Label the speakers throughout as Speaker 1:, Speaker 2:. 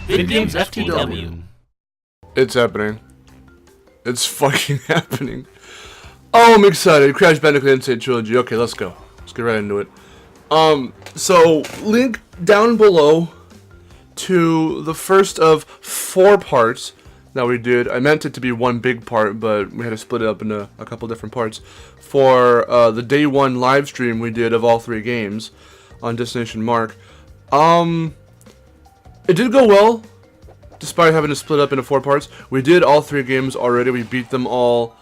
Speaker 1: VidGamesFTW.
Speaker 2: It's happening. It's fucking happening. Oh, I'm excited. Crash Bandicoot Insane Trilogy. Okay, let's go. Let's get right into it. So, link down below to the first of 4 parts that we did. I meant it to be one big part, but we had to split it up into a couple different parts. For the day 1 live stream we did of all 3 games on Destination Mark. It did go well, despite having to split up into 4 parts. We did all 3 games already. We beat them all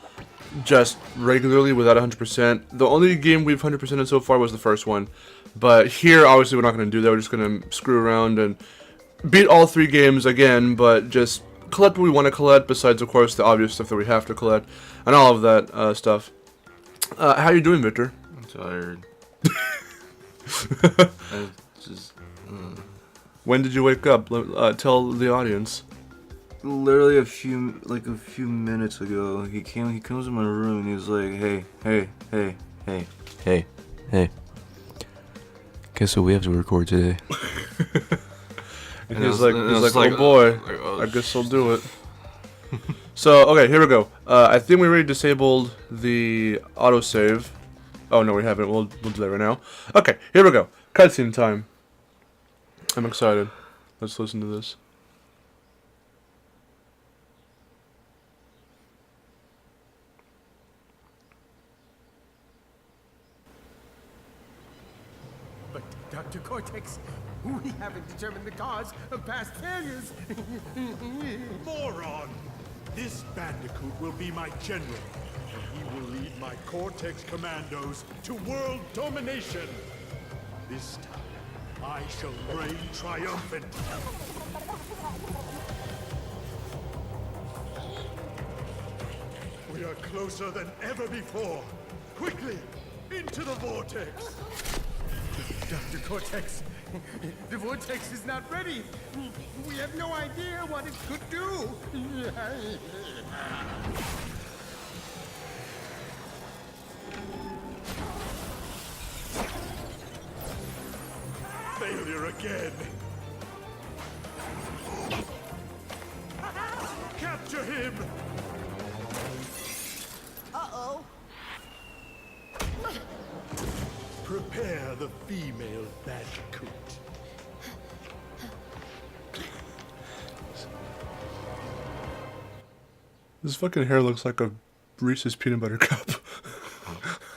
Speaker 2: just regularly without 100%. The only game we've 100%ed so far was the first one. But here, obviously, we're not going to do that. We're just going to screw around and beat all 3 games again, but just collect what we want to collect, besides, of course, the obvious stuff that we have to collect, and all of that stuff. How you doing, Victor?
Speaker 1: I'm tired. I just...
Speaker 2: When did you wake up? Tell the audience.
Speaker 1: Literally a few minutes ago, he comes in my room and he was like, hey. Guess what we have to record today?
Speaker 2: And he's like, oh boy, I guess I'll do it. So, okay, here we go. I think we already disabled the autosave. Oh, no, we haven't. We'll do that right now. Okay, here we go. Cutscene time. I'm excited. Let's listen to this.
Speaker 3: But, Dr. Cortex, we haven't determined the cause of past failures.
Speaker 4: Moron! This Bandicoot will be my general, and he will lead my Cortex commandos to world domination. This time, I shall reign triumphant. We are closer than ever before. Quickly, into the vortex.
Speaker 3: Dr. Cortex, the vortex is not ready. We have no idea what it could do.
Speaker 4: Failure again. Capture him!
Speaker 3: Uh-oh.
Speaker 4: Prepare the female Bandicoot.
Speaker 2: This fucking hair looks like a Reese's peanut butter cup.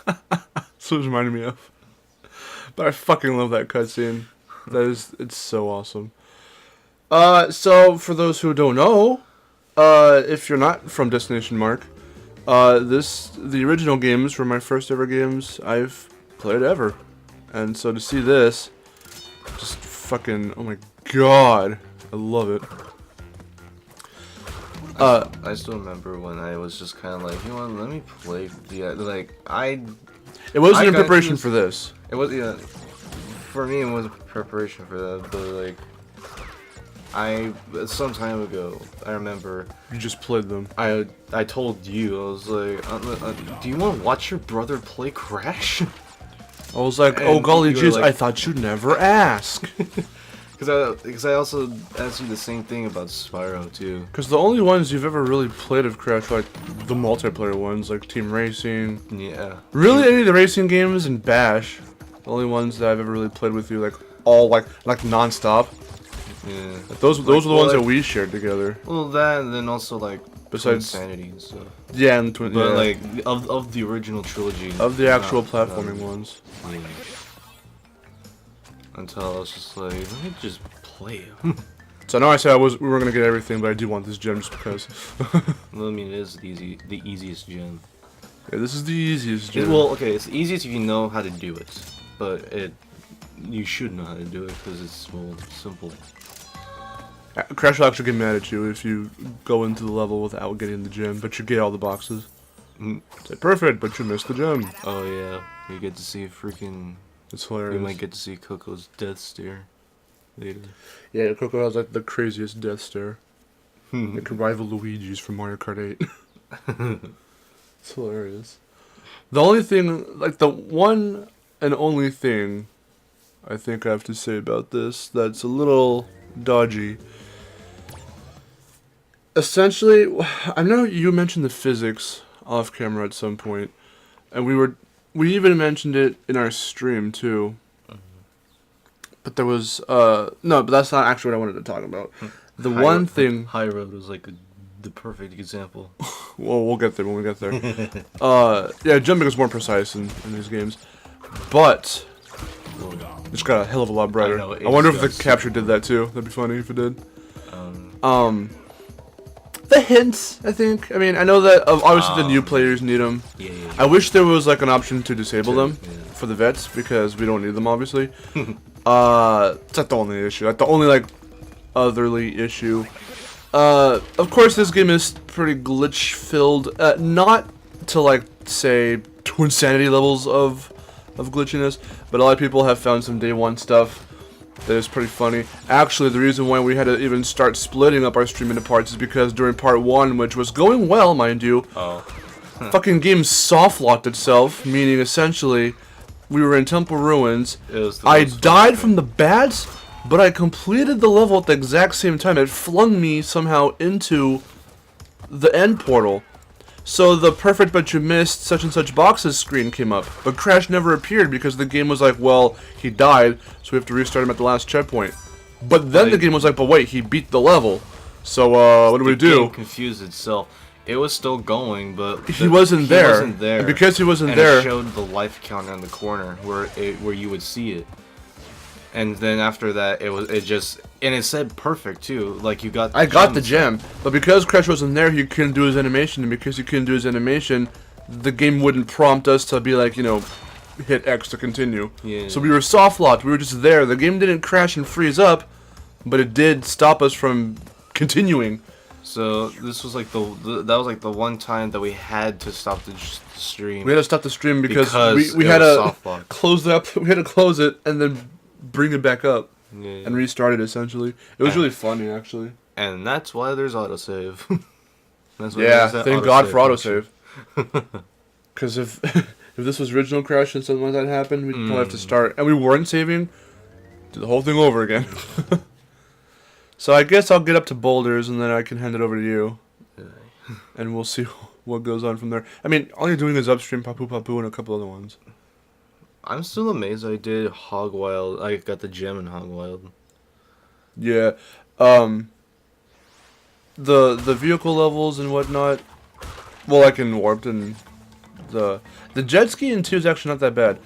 Speaker 2: That's what it's reminding me of. But I fucking love that cutscene. It's so awesome. So for those who don't know, if you're not from Destination Mark, the original games were my first ever games I've played ever. And so to see this, just fucking, oh my god, I love it.
Speaker 1: I still remember when I was just kind of like, you know what, let me play the,
Speaker 2: It wasn't in preparation for this.
Speaker 1: It was, yeah, for me it was preparation for that, but some time ago, I remember...
Speaker 2: You just played them.
Speaker 1: I told you, I was like, do you want to watch your brother play Crash?
Speaker 2: I was like, oh golly jeez, like, I thought you'd never ask.
Speaker 1: Because I also asked you the same thing about Spyro too.
Speaker 2: Because the only ones you've ever really played of Crash are like the multiplayer ones, like Team Racing.
Speaker 1: Yeah.
Speaker 2: Really, any of the racing games and Bash, the only ones that I've ever really played with you, like all like non-stop.
Speaker 1: Yeah.
Speaker 2: Like, those were the ones that we shared together.
Speaker 1: Well, that and then also like
Speaker 2: besides
Speaker 1: SANITY and stuff.
Speaker 2: Yeah, and Twin.
Speaker 1: But
Speaker 2: yeah.
Speaker 1: like of the original trilogy.
Speaker 2: Of the actual platforming ones.
Speaker 1: Yeah. Until I was just like, let me just play them.
Speaker 2: So I know I said we were gonna get everything, but I do want this gem just because.
Speaker 1: Well, I mean, it is the easiest gem.
Speaker 2: Yeah, this is the easiest gem.
Speaker 1: Well, okay, it's the easiest if you know how to do it, but you should know how to do it because it's simple.
Speaker 2: Crash will actually get mad at you if you go into the level without getting the gem, but you get all the boxes. Say, perfect, but you missed the gem.
Speaker 1: Oh yeah, you get to see freaking...
Speaker 2: It's hilarious.
Speaker 1: You might get to see Coco's death stare later.
Speaker 2: Yeah, Coco has like the craziest death stare. It could rival Luigi's from Mario Kart 8. It's hilarious. The only thing, like the one and only thing I think I have to say about this that's a little dodgy essentially, I know you mentioned the physics off camera at some point, and we even mentioned it in our stream too. But there was no, but that's not actually what I wanted to talk about. The one thing,
Speaker 1: High Road was like the perfect example.
Speaker 2: well, we'll get there when we get there. Yeah, jumping is more precise in these games, but it's got a hell of a lot brighter. I wonder if the capture did that too. That'd be funny if it did. The hints, I think. I mean, I know that obviously the new players need them.
Speaker 1: Yeah.
Speaker 2: I wish there was like an option to disable them for the vets because we don't need them, obviously. It's not the only issue. Like the only like otherly issue. Of course, this game is pretty glitch filled. Not to like say to insanity levels of glitchiness, but a lot of people have found some day one stuff that is pretty funny. Actually, the reason why we had to even start splitting up our stream into parts is because during part 1, which was going well, mind you, fucking game soft locked itself, meaning essentially we were in Temple Ruins. I died from the bats, but I completed the level at the exact same time. It flung me somehow into the end portal. So the perfect but you missed such and such boxes screen came up, but Crash never appeared because the game was like, well, he died, so we have to restart him at the last checkpoint. But then the game was like, but wait, he beat the level, so what do we do?
Speaker 1: The game confused itself. It was still going, but
Speaker 2: he wasn't there.
Speaker 1: Wasn't there.
Speaker 2: And because he wasn't
Speaker 1: and
Speaker 2: there,
Speaker 1: it showed the life counter in the corner where you would see it. And then after that, and it said perfect too. Like you got.
Speaker 2: I got the gem, but because Crash wasn't there, he couldn't do his animation, and because he couldn't do his animation, the game wouldn't prompt us to be like, you know, hit X to continue.
Speaker 1: Yeah.
Speaker 2: So we were soft locked. We were just there. The game didn't crash and freeze up, but it did stop us from continuing.
Speaker 1: So this was like that was like the one time that we had to stop the stream.
Speaker 2: We had to stop the stream because we had to close it up. We had to close it and then bring it back up and restart it. Essentially, it was really funny actually.
Speaker 1: And that's why there's autosave.
Speaker 2: Thank God for autosave. Because if this was original Crash and something like that happened, we'd probably have to start, and we weren't saving, do the whole thing over again. So I guess I'll get up to Boulders and then I can hand it over to you, and we'll see what goes on from there. I mean, all you're doing is upstream Papu Papu and a couple other ones.
Speaker 1: I'm still amazed I did Hog Wild. I got the gem in Hog Wild.
Speaker 2: Yeah, the vehicle levels and whatnot. Well, like in Warped and the jet ski in 2 is actually not that bad.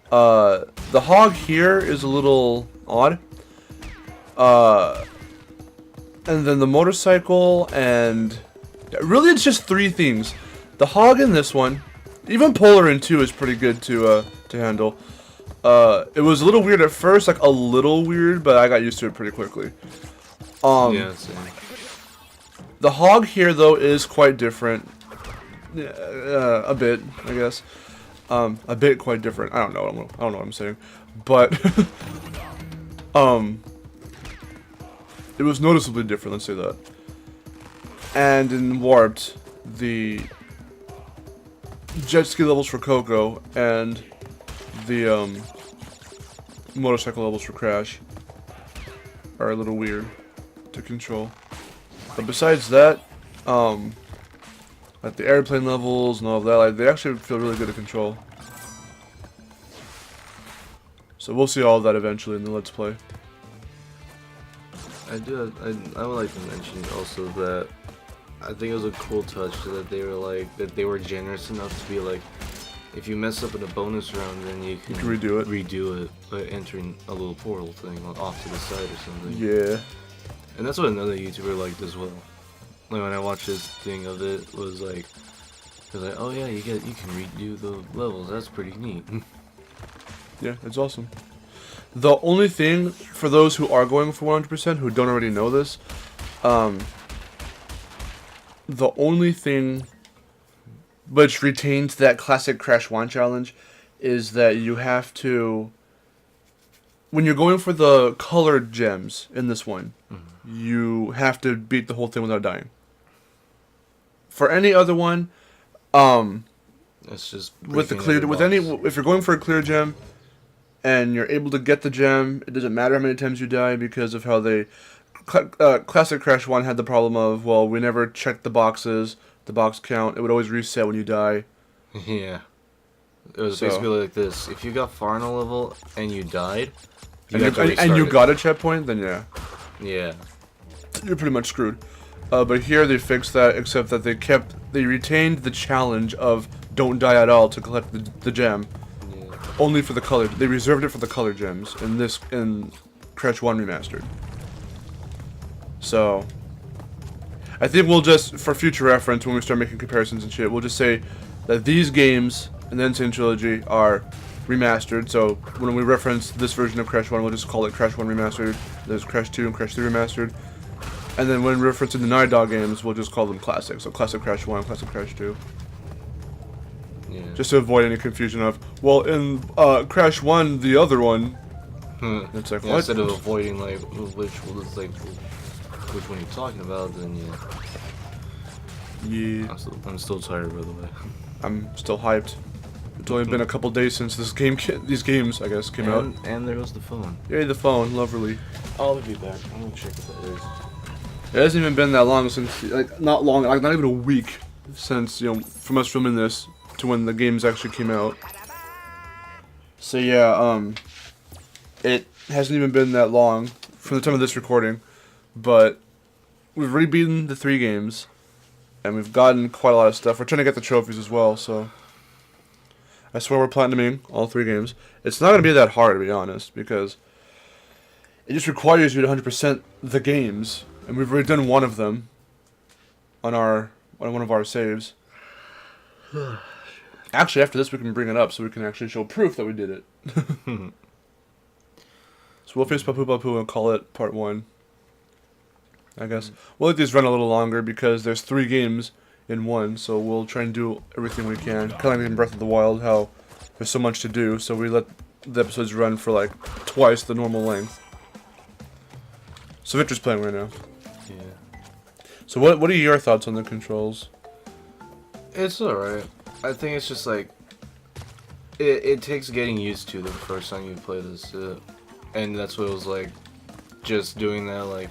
Speaker 2: The hog here is a little odd. And then the motorcycle and really it's just 3 things. The hog in this one, even Polar in 2 is pretty good to handle. It was a little weird at first, like a little weird, but I got used to it pretty quickly.
Speaker 1: Yeah, same.
Speaker 2: The hog here though is quite different. A bit, I guess. A bit quite different. I don't know what I'm saying, but it was noticeably different. Let's say that. And in Warped, the jet ski levels for Coco and the motorcycle levels for Crash are a little weird to control. But besides that, like the airplane levels and all of that, like they actually feel really good to control. So we'll see all of that eventually in the Let's Play.
Speaker 1: I would like to mention also that I think it was a cool touch that they were generous enough to be like, if you mess up in a bonus round, then you can redo it by entering a little portal thing off to the side or something.
Speaker 2: Yeah.
Speaker 1: And that's what another YouTuber liked as well. Like when I watched his thing of it, was like, oh yeah, you can redo the levels. That's pretty neat.
Speaker 2: Yeah, it's awesome. The only thing for those who are going for 100% who don't already know this, the only thing which retains that classic Crash 1 challenge is that you have to, when you're going for the colored gems in this one, you have to beat the whole thing without dying. For any other one,
Speaker 1: it's just
Speaker 2: with the clear, if you're going for a clear gem and you're able to get the gem, it doesn't matter how many times you die because of how they Classic Crash 1 had the problem of, well, we never checked the boxes, the box count. It would always reset when you die.
Speaker 1: Yeah. It was basically like this. If you got far in a level and you died,
Speaker 2: and you got a checkpoint, then yeah.
Speaker 1: Yeah.
Speaker 2: You're pretty much screwed. But here they fixed that, except that they retained the challenge of don't die at all to collect the gem.
Speaker 1: Yeah.
Speaker 2: Only for the color. They reserved it for the color gems in Crash 1 Remastered. So, I think we'll just, for future reference, when we start making comparisons and shit, we'll just say that these games and the Insane Trilogy are remastered. So, when we reference this version of Crash 1, we'll just call it Crash 1 Remastered. There's Crash 2 and Crash 3 Remastered. And then when referencing the Naughty Dog games, we'll just call them classic. So, Classic Crash 1, Classic Crash 2.
Speaker 1: Yeah.
Speaker 2: Just to avoid any confusion of, well, in Crash 1, the other one. It's like,
Speaker 1: yeah,
Speaker 2: what?
Speaker 1: instead of avoiding like which one you're talking about, then
Speaker 2: Yeah.
Speaker 1: I'm still tired, by the way.
Speaker 2: I'm still hyped. It's only been a couple days since these games, I guess, came out.
Speaker 1: And there goes the phone.
Speaker 2: Yay, the phone, lovely.
Speaker 1: I'll be back. I'm gonna check what that is.
Speaker 2: It hasn't even been that long since, like, not even a week since, you know, from us filming this to when the games actually came out. So yeah, it hasn't even been that long from the time of this recording, but we've re-beaten the 3 games, and we've gotten quite a lot of stuff. We're trying to get the trophies as well, so I swear we're platinuming all 3 games. It's not going to be that hard, to be honest, because it just requires you to 100% the games, and we've already done one of them on one of our saves. Actually, after this, we can bring it up so we can actually show proof that we did it. So we'll finish Papu Papu and call it part 1. I guess. We'll let these run a little longer because there's 3 games in one, so we'll try and do everything we can. Kind of like in Breath of the Wild, how there's so much to do, so we let the episodes run for like twice the normal length. So Victor's playing right now.
Speaker 1: Yeah.
Speaker 2: So what are your thoughts on the controls?
Speaker 1: It's alright. I think it's just like it takes getting used to the first time you play this, and that's what it was like. Just doing that, like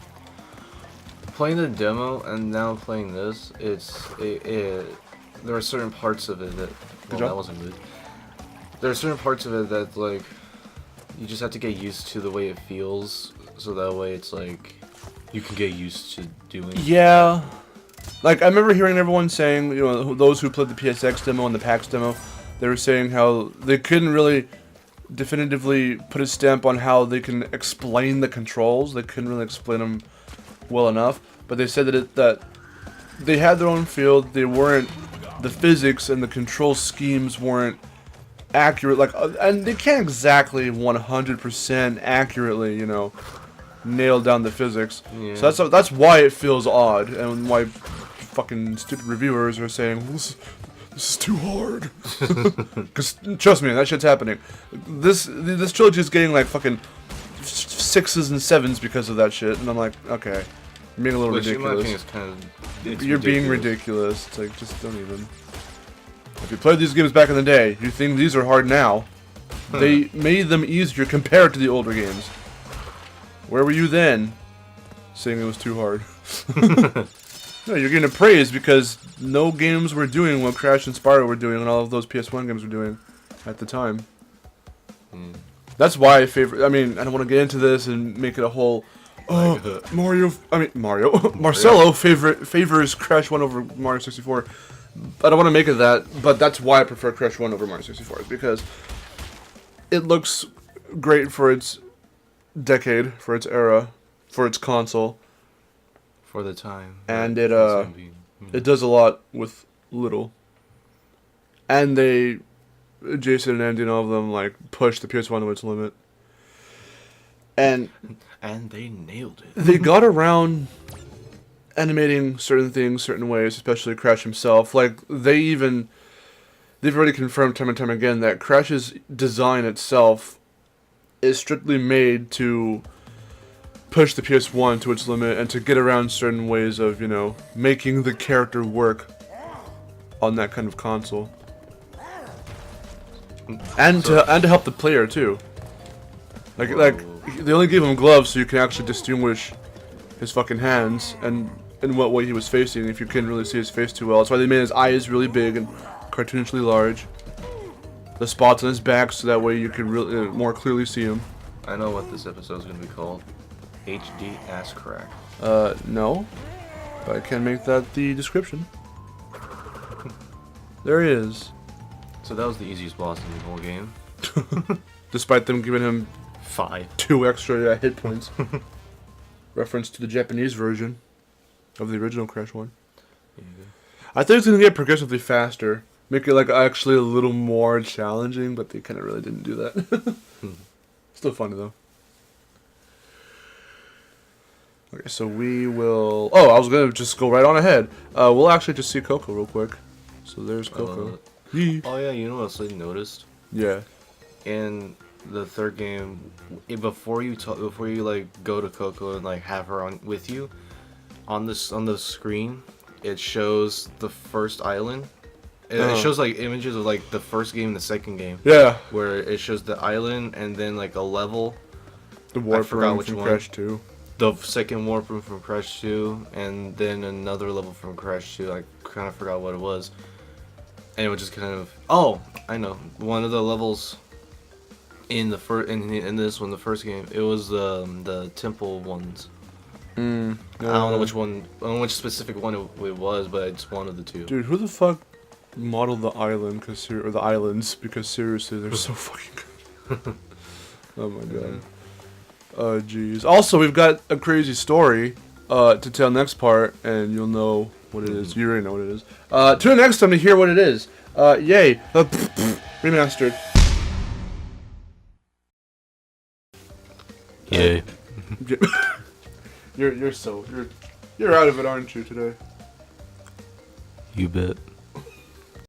Speaker 1: playing the demo and now playing this. There are certain parts of it that that wasn't good. There are certain parts of it that like you just have to get used to the way it feels, so that way it's like you can get used to doing.
Speaker 2: Yeah. Like, I remember hearing everyone saying, you know, those who played the PSX demo and the PAX demo, they were saying how they couldn't really definitively put a stamp on how they can explain the controls. They couldn't really explain them well enough. But they said that they had their own field. They weren't, the physics and the control schemes weren't accurate. Like, and they can't exactly 100% accurately, you know, nail down the physics.
Speaker 1: Yeah.
Speaker 2: So that's why it feels odd, and why fucking stupid reviewers are saying this is too hard. Because trust me, that shit's happening. This trilogy is getting like fucking 6s and 7s because of that shit, and I'm like, okay, you're being a little ridiculous. You're being ridiculous. It's like, just don't even. If you played these games back in the day, you think these are hard now. They made them easier compared to the older games. Where were you then? Saying it was too hard. No, you're getting praise because no games were doing what Crash and Spyro were doing and all of those PS1 games were doing at the time. That's why I favor. I mean, I don't want to get into this and make it a whole. Mario. Marcelo favors Crash 1 over Mario 64. I don't want to make it that, but that's why I prefer Crash 1 over Mario 64, because it looks great for its decade, for its era, for its console.
Speaker 1: For the time.
Speaker 2: And it does a lot with little. And Jason and Andy and all of them, like, push the PS1 to its limit. And
Speaker 1: they nailed it.
Speaker 2: They got around animating certain things certain ways, especially Crash himself. Like, they've already confirmed time and time again that Crash's design itself is strictly made to push the PS1 to its limit and to get around certain ways of, you know, making the character work on that kind of console. And to help the player too. Like they only gave him gloves so you can actually distinguish his fucking hands and what way he was facing. If you couldn't really see his face too well, that's why they made his eyes really big and cartoonishly large. The spots on his back, so that way you could really more clearly see him.
Speaker 1: I know what this episode is gonna be called. HD ass crack.
Speaker 2: No, but I can make that the description. There he is.
Speaker 1: So that was the easiest boss in the whole game.
Speaker 2: Despite them giving him 2 extra hit points. Reference to the Japanese version of the original Crash 1. I think it's gonna get progressively faster. Make it like actually a little more challenging, but they kind of really didn't do that. Still funny though. Okay, so we will... Oh, I was gonna just go right on ahead. We'll actually just see Coco real quick. So there's Coco.
Speaker 1: Oh yeah, you know what else I noticed?
Speaker 2: Yeah.
Speaker 1: In the third game, before you like go to Coco and like have her on with you, on the screen, it shows the first island. It shows like images of like the first game and the second game.
Speaker 2: Yeah.
Speaker 1: Where it shows the island and then like a level.
Speaker 2: The warp room from Crash 2.
Speaker 1: The second warp room from Crash 2, and then another level from Crash 2. I kind of forgot what it was. And it was just kind of... Oh! I know. One of the levels in the in this one, the first game, it was the temple ones. I don't know which one, I don't know which specific one it was, but it's one of the two.
Speaker 2: Dude, who the fuck modeled the island? Or the islands? Because seriously, they're so fucking good. Oh my god. Oh jeez. Also, we've got a crazy story to tell next part, and you'll know what it is. You already know what it is. Tune in next time to hear what it is. Yay. Remastered.
Speaker 1: Yay.
Speaker 2: You're out of it, aren't you, today?
Speaker 1: You bet.